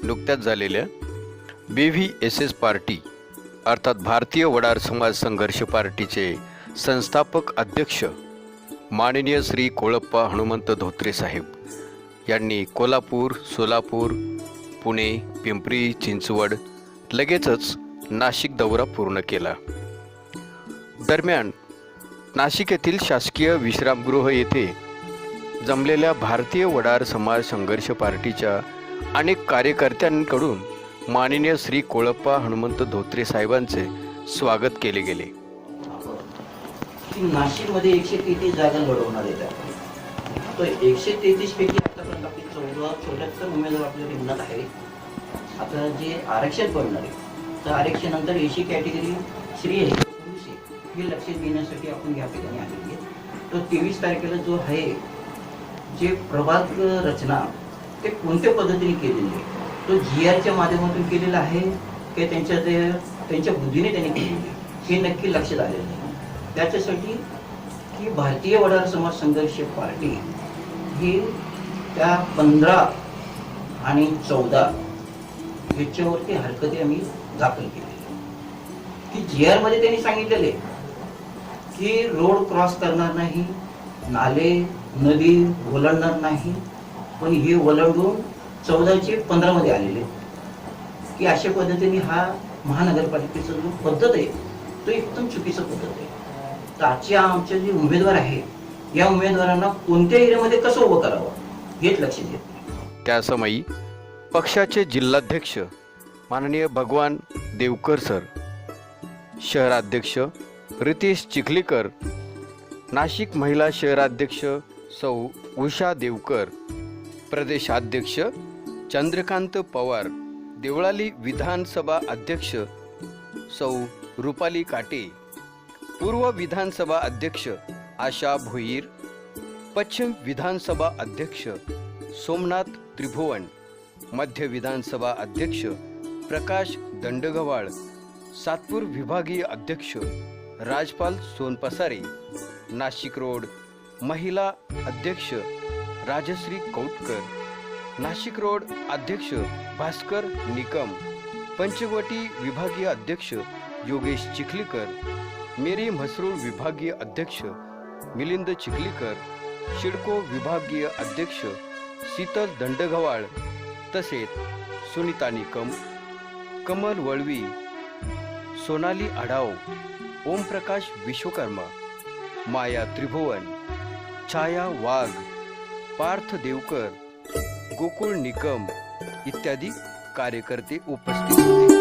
नुकत्याच झालेल्या BVSS party अर्थात भारतीय वडार समाज संघर्ष पार्टीचे संस्थापक अध्यक्ष माननीय श्री कोळप्पा हनुमंत धोत्रे साहेब यांनी कोल्हापूर, सोलापूर, पुणे, पिंपरी चिंचवड लगेचच नाशिक दौरा पूर्ण केला। दरम्यान नाशिक येथील शासकीय विश्रामगृह येथे जमलेल्या भारतीय वडार समाज संघर्ष पार्टीच्या अनेक कार्यकर्त्यांकडून माननीय श्री कोळप्पा हनुमंत धोत्रे साहेबांचे स्वागत केले गेले। नाशिकमध्ये 133 जागा लढवणार आहेत। तो 133 पैकी आतापर्यंत आपली 74 उमेदवार आपल्या रिंगणात आहे। आता जे आरक्षण पडणार आहे तर आरक्षणानंतर एसी कॅटेगरी स्त्री आहे हे लक्ष देण्यासाठी आपण या ठिकाणी आलेली आहे। तो 23 तारखेला जो आहे जे प्रभाग रचना ते कोणत्या पद्धतीने केलेली आहे तो GRच्या माध्यमातून केलेला आहे की त्यांच्या बुद्धीने त्यांनी केलेली हे नक्की लक्षात आलेलं नाही। त्याच्यासाठी की भारतीय वडार समाज संघर्ष पार्टी ही त्या 15 आणि 14 याच्यावरती हरकती आम्ही दाखल केलेली की GR मध्ये त्यांनी सांगितलेले की रोड क्रॉस करणार नाही, नाले नदी ओलांडणार नाही, पण हे ओलांडून 14चे 15 मध्ये आलेले की अशा पद्धतीने हा महानगरपालिकेचा जो पद्धत आहे तो एकदम चुकीचा पद्धत आहे। तर आमचे जे उमेदवार आहे या उमेदवारांना कोणत्या एरियामध्ये कसं उभं करावं हेच लक्ष देत नाही। त्या समयी पक्षाचे जिल्हाध्यक्ष माननीय भगवान देवकर सर, शहराध्यक्ष रितेश चिखलीकर, नाशिक महिला शहराध्यक्ष सौ उषा देवकर, प्रदेशाध्यक्ष चंद्रकांत पवार, देवळाली विधानसभा अध्यक्ष सौ रुपाली काटे, पूर्व विधानसभा अध्यक्ष आशा भोईर, पश्चिम विधानसभा अध्यक्ष सोमनाथ त्रिभुवन, मध्य विधानसभा अध्यक्ष प्रकाश दंडगवाळ, सातपूर विभागीय अध्यक्ष राजपाल सोनपसारे, नाशिक रोड महिला अध्यक्ष राजश्री कौटकर, नाशिक रोड अध्यक्ष भास्कर निकम, पंचवटी विभागीय अध्यक्ष योगेश चिखलीकर, मेरी म्हसरूळ विभागीय अध्यक्ष मिलिंद चिखलीकर, शिडको विभागीय अध्यक्ष शीतल दंडगवाळ, तसेच सुनीता निकम, कमल वळवी, सोनाली आढाव, ओमप्रकाश विश्वकर्मा, माया त्रिभुवन, छाया वाघ, पार्थ देवकर, गोकुळ निकम इत्यादी कार्यकर्ते उपस्थित होते।